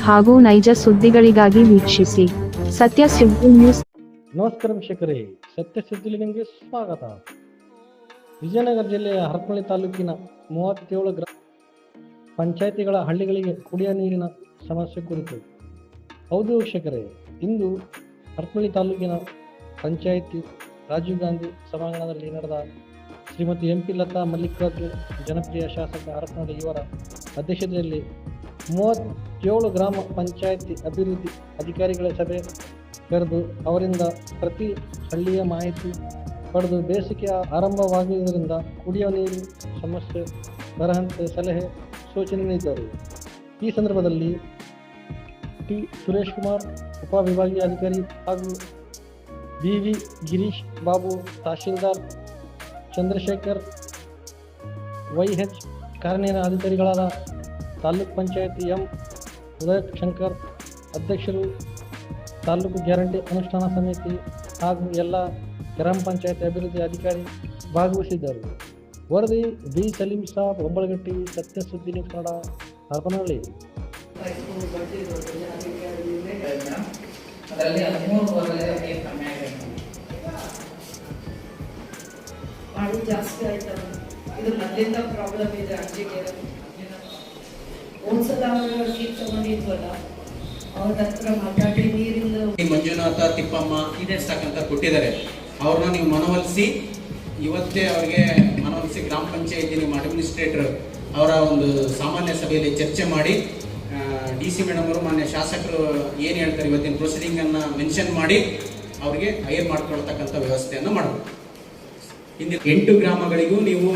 ಹಾಗೂ ನೈಜ ಸುದ್ದಿಗಳಿಗಾಗಿ ವೀಕ್ಷಿಸಿ ಸತ್ಯ ಸುದ್ದಿ ನ್ಯೂಸ್. ನಮಸ್ಕಾರ ವೀಕ್ಷಕರೇ, ಸತ್ಯ ಸುದ್ದಿಗೆ ನಿಮಗೆ ಸ್ವಾಗತ. ವಿಜಯನಗರ ಜಿಲ್ಲೆಯ ಹರಪನಹಳ್ಳಿ ತಾಲೂಕಿನ 37 ಪಂಚಾಯಿತಿಗಳ ಹಳ್ಳಿಗಳಿಗೆ ಕುಡಿಯುವ ನೀರಿನ ಸಮಸ್ಯೆ ಕುರಿತು. ಹೌದು ವೀಕ್ಷಕರೇ, ಇಂದು ಹರಪನಹಳ್ಳಿ ತಾಲೂಕಿನ ಪಂಚಾಯಿತಿ ರಾಜೀವ್ ಗಾಂಧಿ ಸಭಾಂಗಣದಲ್ಲಿ ನಡೆದ ಶ್ರೀಮತಿ MP ಲತಾ ಮಲ್ಲಿಕಾರ್ಜುನ್, ಜನಪ್ರಿಯ ಶಾಸಕ ಹರಪನಹಳ್ಳಿ ಇವರ ಅಧ್ಯಕ್ಷತೆಯಲ್ಲಿ 37 ಗ್ರಾಮ ಪಂಚಾಯಿತಿ ಅಭಿವೃದ್ಧಿ ಅಧಿಕಾರಿಗಳ ಸಭೆ ಕರೆದು ಅವರಿಂದ ಪ್ರತಿ ಹಳ್ಳಿಯ ಮಾಹಿತಿ ಪಡೆದು ಬೇಸಿಗೆ ಆರಂಭವಾಗಿರುವುದರಿಂದ ಕುಡಿಯುವ ನೀರು ಸಮಸ್ಯೆ ಬರಹಂತೆ ಸಲಹೆ ಸೂಚನೆ ನೀಡಿದರು. ಈ ಸಂದರ್ಭದಲ್ಲಿ ಟಿ ಸುರೇಶ್ ಕುಮಾರ್ ಉಪವಿಭಾಗೀಯ ಅಧಿಕಾರಿ ಹಾಗೂ BV ಗಿರೀಶ್ ಬಾಬು ತಹಶೀಲ್ದಾರ್, ಚಂದ್ರಶೇಖರ್ YH ಕಾರ್ಯನಿರ್ವಹಣಾ ಅಧಿಕಾರಿಗಳಾದ ತಾಲೂಕು ಪಂಚಾಯತಿ M ಉದಯಶಂಕರ್ ಅಧ್ಯಕ್ಷರು, ತಾಲೂಕು ಗ್ಯಾರಂಟಿ ಅನುಷ್ಠಾನ ಸಮಿತಿ ಹಾಗೂ ಎಲ್ಲ ಗ್ರಾಮ ಪಂಚಾಯತಿ ಅಭಿವೃದ್ಧಿ ಅಧಿಕಾರಿ ಭಾಗವಹಿಸಿದ್ದರು. ವರದಿ B ಸಲೀಂ ಸಾಬ್, ಹೊಂಬಳಗಟ್ಟಿ, ಸತ್ಯ ಸುದ್ದಿ ನ್ಯೂಸ್ ಕನ್ನಡ, ಹರಪನಹಳ್ಳಿ. ಜಾಸ್ತಿ ಆಯ್ತು. ಇದು ಮೊದಲಿಂದ ಪ್ರಾಬ್ಲಮ್ ಇದೆ. ಅಜ್ಜಿಗೆ ಒಂದ್ಸಲ ಕೀಪ್ ತಗೊಂಡಿದ್ವಲ್ಲ, ಅವ್ರ ಹತ್ರ ಮಾತಾಡಿ ನೀರಿಂದ ಮಂಜುನಾಥ, ತಿಪ್ಪಮ್ಮ ಇದೇಸ್ತಕ್ಕಂತ ಕೊಟ್ಟಿದ್ದಾರೆ. ಅವ್ರನ್ನ ನೀವು ಮನವೊಲಿಸಿ, ಇವತ್ತೇ ಅವ್ರಿಗೆ ಮನವೊಲಿಸಿ ಗ್ರಾಮ ಪಂಚಾಯತಿ ನಿಮ್ಮ ಅಡ್ಮಿನಿಸ್ಟ್ರೇಟರ್ ಅವರ ಒಂದು ಸಾಮಾನ್ಯ ಸಭೆಯಲ್ಲಿ ಚರ್ಚೆ ಮಾಡಿ DC ಮೇಡಮ್ ಅವರು, ಮಾನ್ಯ ಶಾಸಕರು ಏನು ಹೇಳ್ತಾರೆ ಇವತ್ತಿನ ಪ್ರೊಸೀಡಿಂಗನ್ನು ಮೆನ್ಷನ್ ಮಾಡಿ ಅವ್ರಿಗೆ ಹೈರ್ ಮಾಡ್ಕೊಳ್ತಕ್ಕಂಥ ವ್ಯವಸ್ಥೆಯನ್ನು ಮಾಡಬೇಕು. ಹಿಂದೆ 8 ಗ್ರಾಮಗಳಿಗೂ ನೀವು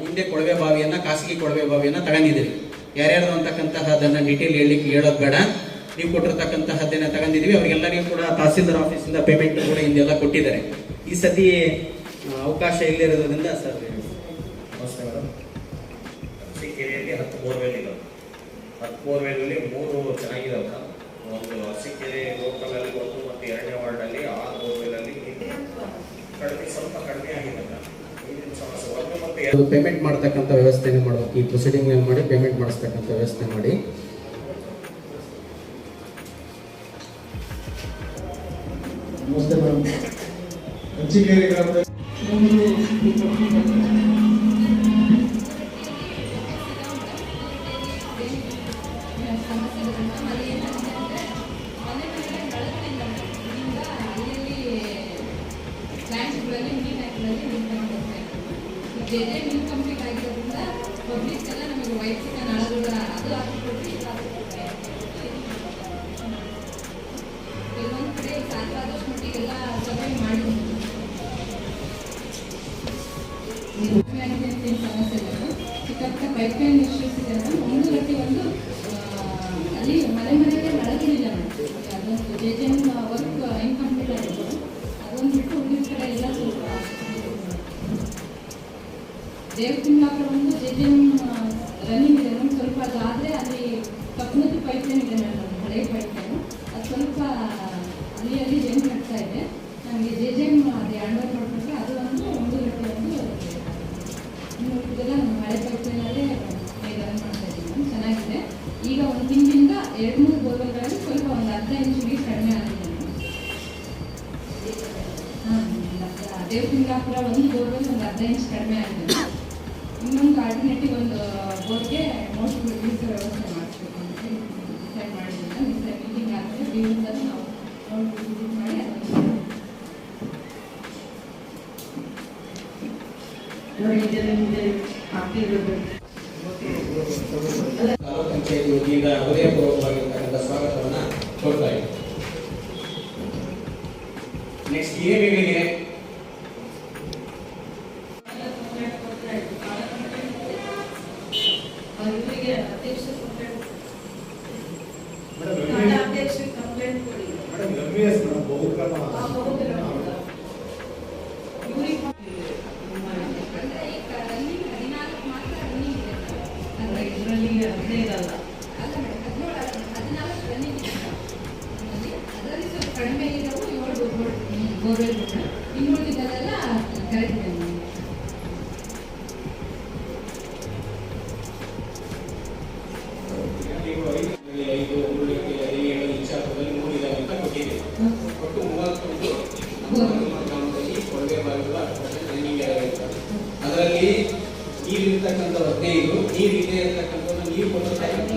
ಹಿಂದೆ ಕೊಳವೆ ಬಾವಿಯನ್ನು, ಖಾಸಗಿ ಕೊಳವೆ ಬಾವಿಯನ್ನು ತಗೊಂಡಿದ್ದೀರಿ. ಯಾರ್ಯಾರು ಅಂತಕ್ಕಂತಹದನ್ನು ಡೀಟೇಲ್ ಹೇಳೋದು ಬೇಡ. ನೀವು ಕೊಟ್ಟಿರ್ತಕ್ಕಂತಹದ್ದನ್ನು ತಗೊಂಡಿದ್ದೀವಿ. ಅವರಿಗೆಲ್ಲರಿಗೂ ಕೂಡ ತಹಸೀಲ್ದಾರ್ ಆಫೀಸಿಂದ ಪೇಮೆಂಟ್ ಕೂಡ ಹಿಂದೆಲ್ಲ ಕೊಟ್ಟಿದ್ದಾರೆ. ಈ ಸತಿ ಅವಕಾಶ ಇಲ್ಲಿರೋದ್ರಿಂದ ಸರ್ ನಮಸ್ತೆ ಮೇಡಮ್. ಅರಸೀಕೆರೆಯಲ್ಲಿ 10 ಬೋರ್ವೆಲ್ ಇದ್ದಾವೆ. 10 ಬೋರ್ವೆಲ್ಲಲ್ಲಿ 3 ಚೆನ್ನಾಗಿದ್ದಾವೆ. ಒಂದು ಅರಸೀಕೆರೆ ಲೋಕಲಲ್ಲಿ ಒಂದು, ಮತ್ತು 2ನೇ ವಾರ್ಡಲ್ಲಿ 6 ಬೋರ್ವೆಲ್ಲಲ್ಲಿ ಕಡಿಮೆ, ಸ್ವಲ್ಪ ಕಡಿಮೆ ಆಗಿದೆ. ಪೇಮೆಂಟ್ ಮಾಡತಕ್ಕಂಥ ವ್ಯವಸ್ಥೆನ ಮಾಡಬೇಕು. ಈ ಪ್ರೊಸೀಡಿಂಗ್ ಮಾಡಿ ಪೇಮೆಂಟ್ ಮಾಡಿಸ್ತಕ್ಕಂಥ ವ್ಯವಸ್ಥೆ ಮಾಡಿ. ನಮಸ್ತೆ ಮೇಡಮ್. ಅರಸೀಕೆರೆ ಗ್ರಾಮದಲ್ಲಿ ನೀರು ಕಂಪ್ಲೀಟ್ ಆಗಿರೋದ್ರಿಂದ ಪಬ್ಲಿಕ್ ಎಲ್ಲ ನಮಗೆ ವೈಯಕ್ತಿಕ ನಳಗಳ ಅದು ಹಾಕಿಕೊಟ್ಟು ಕೆಲವೊಂದು ಕಡೆ ಸಾಕಾದಷ್ಟು ಮಟ್ಟಿಗೆಲ್ಲ ಸಭೆ ಮಾಡಿ ಸಮಸ್ಯೆ ಇಲ್ಲ. ಚಿಕ್ಕ ಪೈಪ್ಲೈನ್ ಇಶ್ಯೂಸ್ ಇದೆ. ಒಂದು ಗಟ್ಟಿ ಒಂದು ಅಲ್ಲಿ ಮನೆಗೆ ನಳಗಳಿಲ್ಲ. ಅದೊಂದು JJM ವರ್ಕ್ ಇನ್ಕಂಪ್ಲೀಟ್ ಆಗಿತ್ತು. ಅದೊಂದು ಬಿಟ್ಟು ಉಳಿದ ಕಡೆ ಎಲ್ಲ ಸ್ವಲ್ಪ ದೇವತಿಂಗಾಪುರ ಒಂದು JJM ರನ್ನಿಂಗ್ ಇದೆ. ಒಂದು ಸ್ವಲ್ಪ ಅದಾದರೆ ಅಲ್ಲಿ ಕಬ್ಬನದ್ದು ಪೈಪ್ಲೈನ್ ಇದೆ ಮೇಡಮ್, ಹಳೆ ಪೈಪ್ಲೈನು. ಅದು ಸ್ವಲ್ಪ ಅಲ್ಲಿ ಜಂಪ್ ಆಗ್ತಾ ಇದೆ. ನಮಗೆ JJM ಅದು ಹ್ಯಾಂಡ್ ಓವರ್ ಮಾಡಿಕೊಂಡ್ರೆ ಅದು ಒಂದು ಗಂಟೆ ಒಂದು ಇನ್ನು ಇದೆಲ್ಲ ನಮ್ಮ ಹಳೆ ಪೈಪ್ಲೈನಲ್ಲೇ ರನ್ ಮಾಡ್ತಾ ಇದ್ದೀವಿ. ಚೆನ್ನಾಗಿದೆ. ಈಗ ಒಂದು ತಿಂಗಳಿಂದ 2-3 ಬೋರ್ವೆಲ್ಗಳಲ್ಲಿ ಸ್ವಲ್ಪ ಒಂದು 10 ಇಂಚ್ ನೀರು ಕಡಿಮೆ ಆಗಿದೆ. ದೇವತಿಂಗಾಪುರ ಒಂದು ಬೋರ್ವೆಲ್ ಒಂದು 10 ಇಂಚ್ ಕಡಿಮೆ ಆಗಿದೆ. ಇನ್ನೊಂದು ಆಲ್ಟರ್ನೇಟಿವ್ ಒಂದು ಬೋರ್ಗೆ ಮೋಸ್ಟ್ ವ್ಯವಸ್ಥೆ ಮಾಡಿಸ್ಬೇಕು ಅಂತ ಡಿಸೈಡ್ ಮಾಡಿದ್ರಿಂದ ಮೀಟಿಂಗ್ ಆದರೆ ಬೀಳುತ್ತದೆ. ನಾವು ವಿಸಿಟ್ ಮಾಡಿ ತಾಲೂಕು ಪಂಚಾಯತಿ ಈಗ ಹೃದಯಪೂರ್ವಕವಾಗಿರ್ತಕ್ಕಂಥ ಸ್ವಾಗತವನ್ನು ಕೊಡ್ತಾ ಇದ್ದೀವಿ. ನೆಕ್ಸ್ಟ್ ಏನಿಗೆ ಕಡಿಮೆ ಇರೋವು 7 ಬೋರ್ವೆಲ್, ಇನ್ನುಳಿದೆಲ್ಲ ಕರೆಕ್ಟ್ ಇದೆ. ಗ್ರಾಮದಲ್ಲಿ ಕೊಳವೆ ಬಾವಿಗಳು 10% ಟ್ರೈನಿಂಗ್ ಅದರಲ್ಲಿ ನೀರಿರ್ತಕ್ಕಂಥ 15 ನೀರಿದೆ ಇರ್ತಕ್ಕಂಥ ನೀರು ಕೊಟ್ಟಿರ್ತಕ್ಕಂಥ